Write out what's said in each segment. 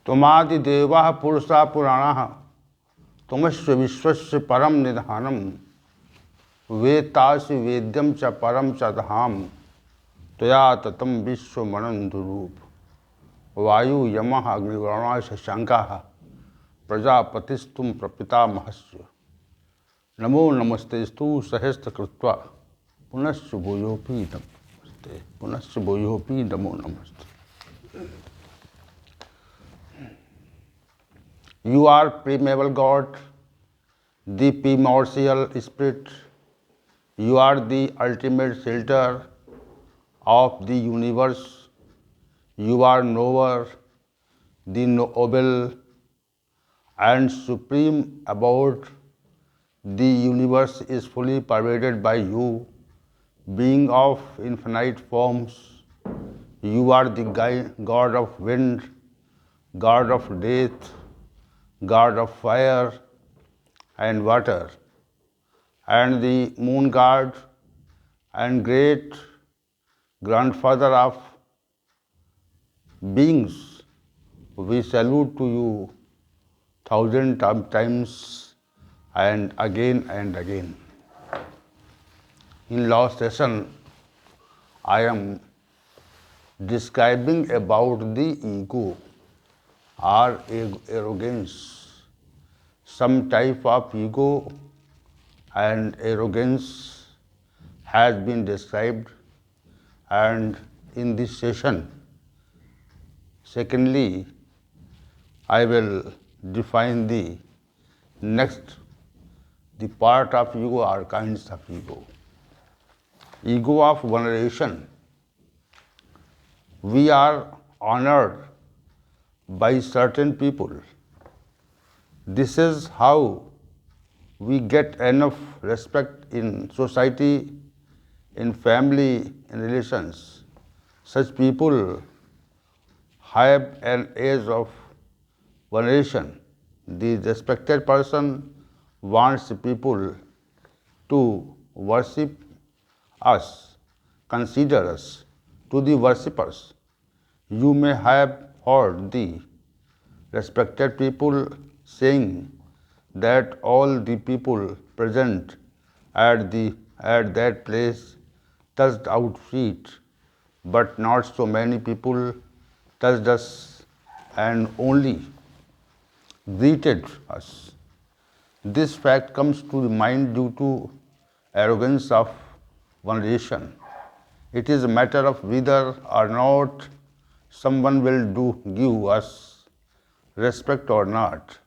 त्वमादिदेवः पुरुषः पुराणः त्वमस्य विश्वस्य परम निधानम वेत्तासि वेद्यम च परम च धाम त्वया ततं विश्वमनन्तरूप वायु यमः अग्निवर्णः शशाङ्कः प्रजापतिस्तुं प्रपितामहस्य नमो नमस्तेस्तु सहस्रकृत्वा पुनश्च भूयोऽपि नमस्ते पुनश्च भूयोऽपि नमो नमस्ते. You are primeval God, the primordial Spirit. You are the ultimate shelter of the universe. You are knower, the noble and supreme abode. The universe is fully pervaded by you, being of infinite forms. You are the God of wind, God of death, God of fire and water, and the moon god and great grandfather of beings. We salute to you thousand times and again and again. In last session, I am describing about the ego or arrogance, some type of ego and arrogance has been described, and in this session, secondly, I will define the part of ego or kinds of ego. Ego of vulneration. We are honored by certain people. This is how we get enough respect in society, in family, in relations. Such people have an age of vulneration. The respected person wants people to worship us, consider us to the worshippers. You may have heard the respected people saying that all the people present at that place touched our feet, but not so many people touched us and only greeted us. This fact comes to the mind due to arrogance of vulneration. It is a matter of whether or not someone will give us respect or not.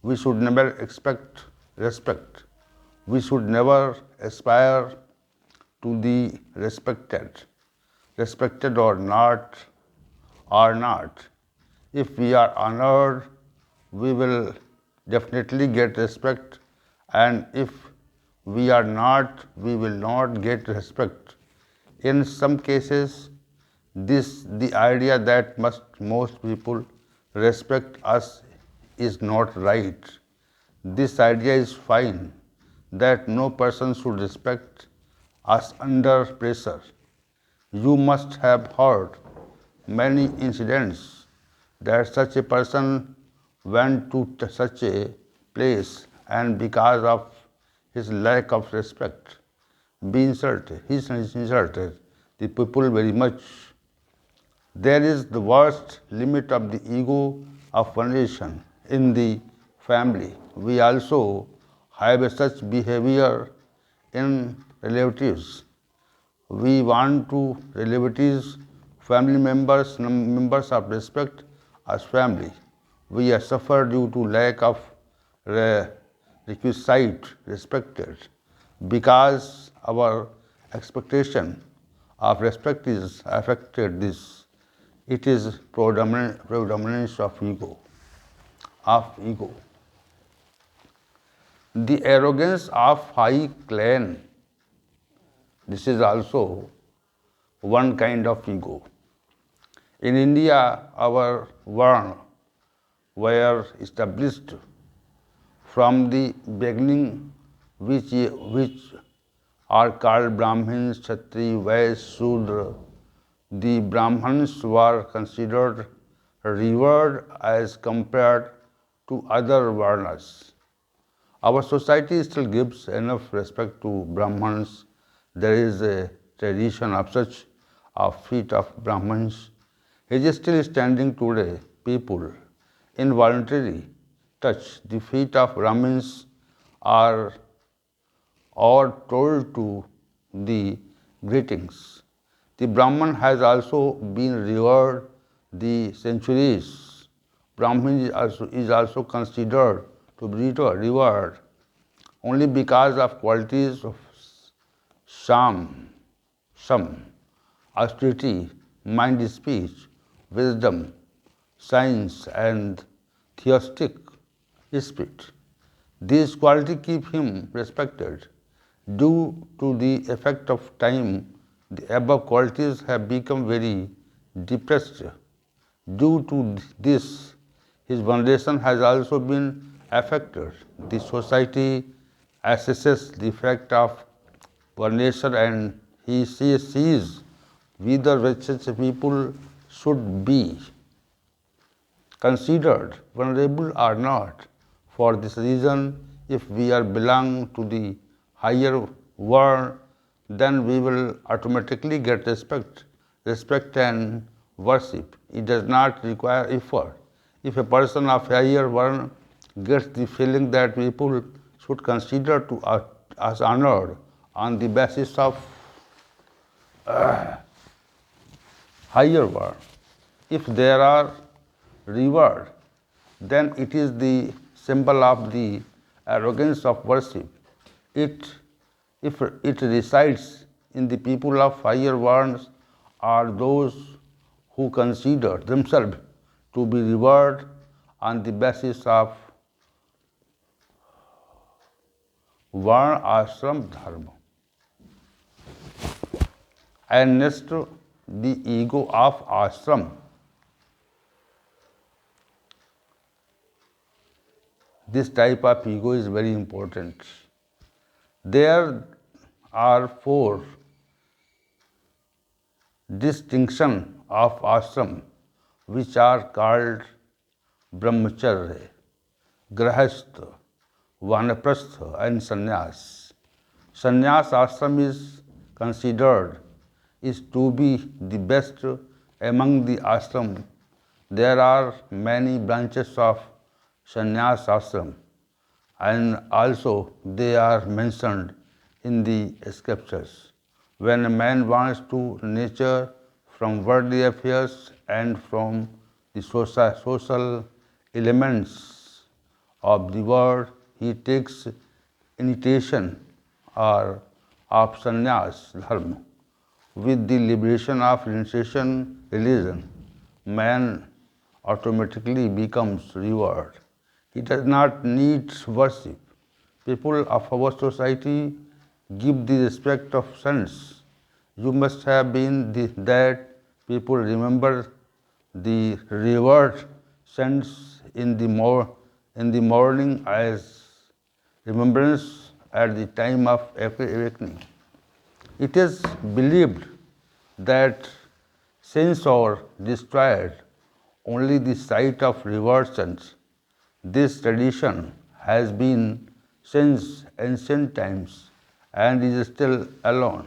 We should never expect respect. We should never aspire to the respected or not. If we are honored, we will definitely get respect, and if we are not, we will not get respect. In some cases, the idea that most people respect us is not right. This idea is fine, that no person should respect us under pressure. You must have heard many incidents that such a person went to such a place and because of his lack of respect, he insulted the people very much. There is the worst limit of the ego of vulneration in the family. We also have such behavior in relatives. We want to relatives, family members of respect as family. We are suffered due to lack of requisite respected because our expectation of respect is affected this. It is predominance of ego. The arrogance of high clan. This is also one kind of ego. In India, our Varna were established from the beginning, which are called Brahmins, Kshatriya, Vaishya, Shudra. The Brahmins were considered revered as compared to other varnas. Our society still gives enough respect to Brahmins. There is a tradition of such a feat of Brahmins. It is still standing today. People involuntarily touch the feet of Brahmins are or told to the greetings. The Brahman has also been revered the centuries. Brahmin is also considered to be revered only because of qualities of some austerity, mind speech, wisdom, science, and theistic spirit. These qualities keep him respected. Due to the effect of time, the above qualities have become very depressed. Due to this, his veneration has also been affected. The society assesses the effect of veneration and she sees whether such people should be considered vulnerable or not. For this reason, if we are belong to the higher world, then we will automatically get respect and worship. It does not require effort. If a person of higher world gets the feeling that people should consider to us honored on the basis of higher world, if there are reward, then it is the symbol of the arrogance of worship. If it resides in the people of higher worlds are those who consider themselves to be revered on the basis of Varna Ashram Dharma. And next, the ego of ashram. This type of ego is very important. There are four distinctions of ashram which are called brahmacharya, grahastha, vanaprastha and sannyas. Sannyas ashram is considered is to be the best among the ashram. There are many branches of sannyas ashram and also they are mentioned in the scriptures. When a man wants to nature from worldly affairs and from the social elements of the world, he takes initiation or of sannyas dharma. With the liberation of initiation religion, man automatically becomes revered. He does not need worship. People of our society give the respect of saints. You must have been that people remember the revered saints in the morning as remembrance at the time of awakening. It is believed that saints are destroyed only the sight of revered saints. This tradition has been since ancient times and is still alive.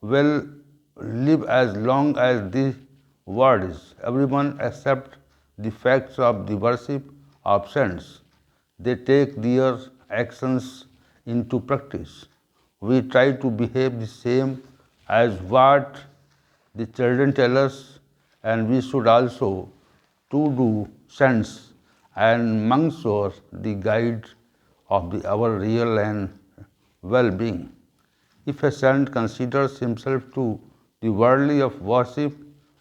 Will live as long as the world is. Everyone accepts the facts of the worship of saints. They take their actions into practice. We try to behave the same as what the children tell us, and we should also to do saints and monks are the guide of our real and well-being. If a saint considers himself to be worthy of worship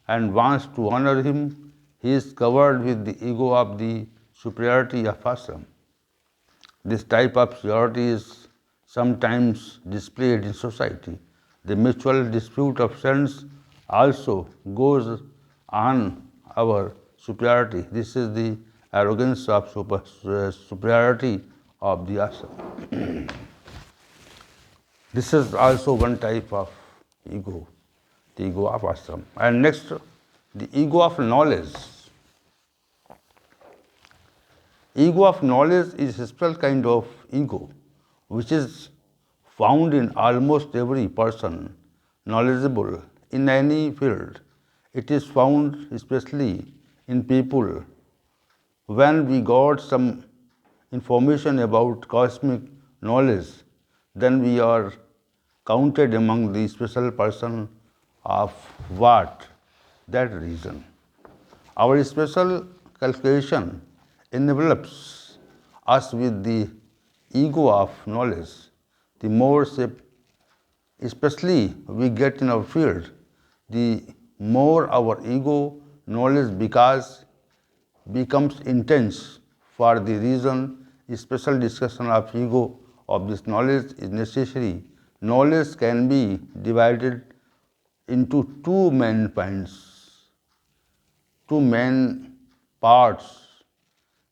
and wants to honor him, he is covered with the ego of the superiority of Asam. This type of superiority is sometimes displayed in society. The mutual dispute of saints also goes on our superiority. This is the arrogance of superiority of the Asam. This is also one type of ego, the ego of Asam. And next, The ego of knowledge. Ego of knowledge is a special kind of ego which is found in almost every person knowledgeable in any field. It is found especially in people. When we got some information about cosmic knowledge, then we are counted among the special person of what? That reason. Our special calculation envelops us with the ego of knowledge. The more especially we get in our field, the more our ego knowledge becomes intense. For the reason special discussion of ego of this knowledge is necessary. Knowledge can be divided into two main parts,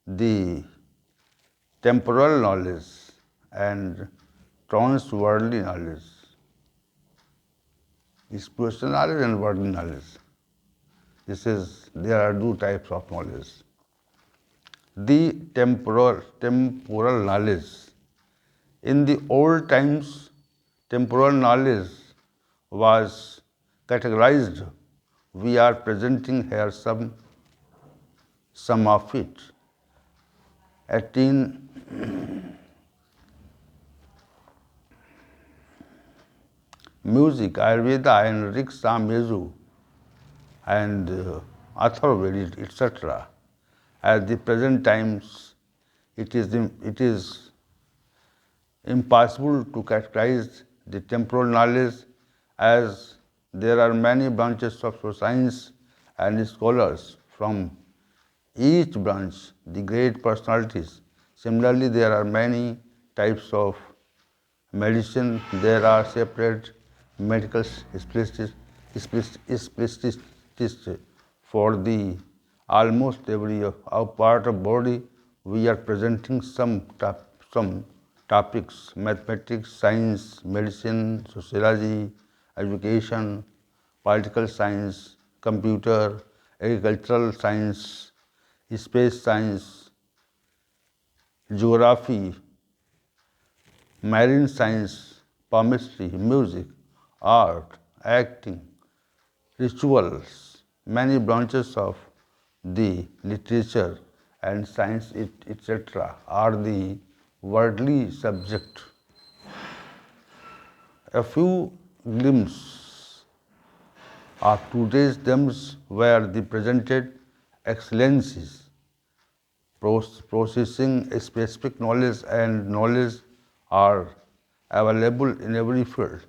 the temporal knowledge and trans-worldly knowledge, spiritual knowledge and worldly knowledge. There are two types of knowledge. The temporal knowledge. In the old times, temporal knowledge was categorized. We are presenting here some of it. Music, Ayurveda and Rig Samezu and Atharvaveda, etc. At the present times, it is impossible to categorize the temporal knowledge, as there are many branches of science and scholars from each branch, the great personalities. Similarly, there are many types of medicine. There are separate medical specialists for the almost every part of body. We are presenting some topics: mathematics, science, medicine, sociology, education, political science, computer, agricultural science, space science, geography, marine science, palmistry, music, art, acting, rituals, many branches of the literature and science, etc. are the worldly subject. A few glimpses of today's themes were the presented excellencies, processing specific knowledge and knowledge are available in every field.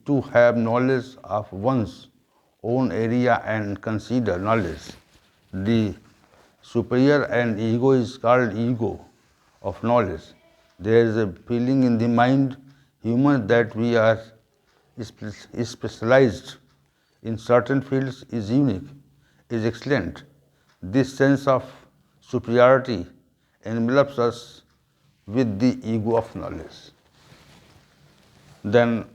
To have knowledge of one's own area and consider knowledge. The superior and ego is called ego of knowledge. There is a feeling in the mind, human, that we are specialized in certain fields is unique, is excellent. This sense of superiority envelops us with the ego of knowledge. Then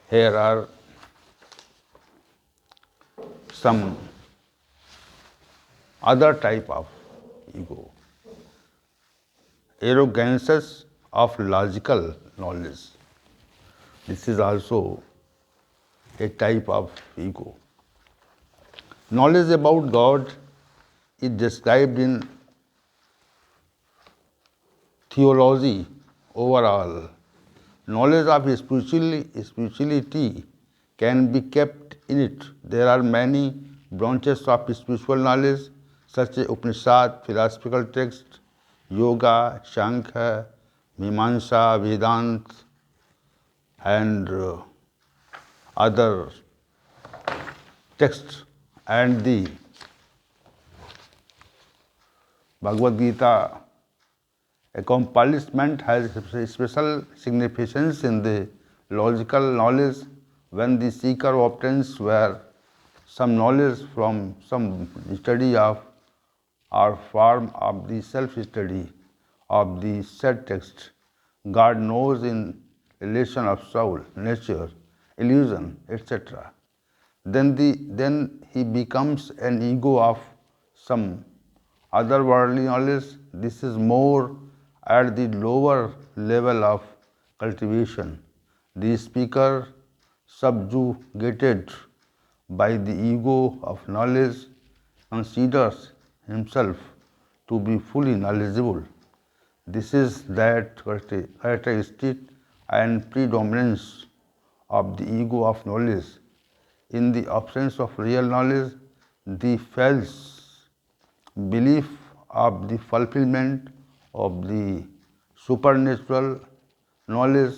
here are some other type of ego. Arrogances of logical knowledge. This is also a type of ego. Knowledge about God is described in theology overall. Knowledge of spirituality can be kept in it. There are many branches of spiritual knowledge, such as Upanishad, philosophical texts, yoga, Sankhya, Mimamsa, Vedanta, and other texts, and the Bhagavad Gita. Accomplishment has special significance in the logical knowledge when the seeker obtains some knowledge from some study of or form of the self-study of the said text. God knows in relation of soul, nature, illusion, etc. then he becomes an ego of some otherworldly knowledge. This is more at the lower level of cultivation. The speaker, subjugated by the ego of knowledge, considers himself to be fully knowledgeable. This is that characteristic and predominance of the ego of knowledge. In the absence of real knowledge, the false belief of the fulfillment of the supernatural knowledge,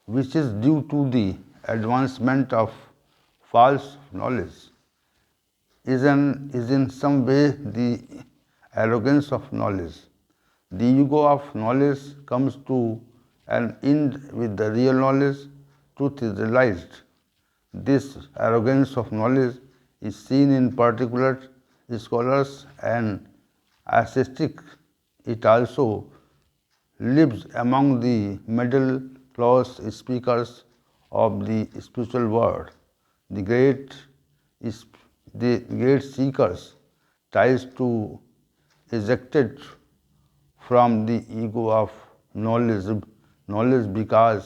which is due to the advancement of false knowledge, is in some way the arrogance of knowledge. The ego of knowledge comes to an end with the real knowledge. Truth is realized. This arrogance of knowledge is seen in particular scholars and ascetics. It also lives among the middle class speakers of the spiritual world. The great, the great seekers tries to eject it from the ego of knowledge because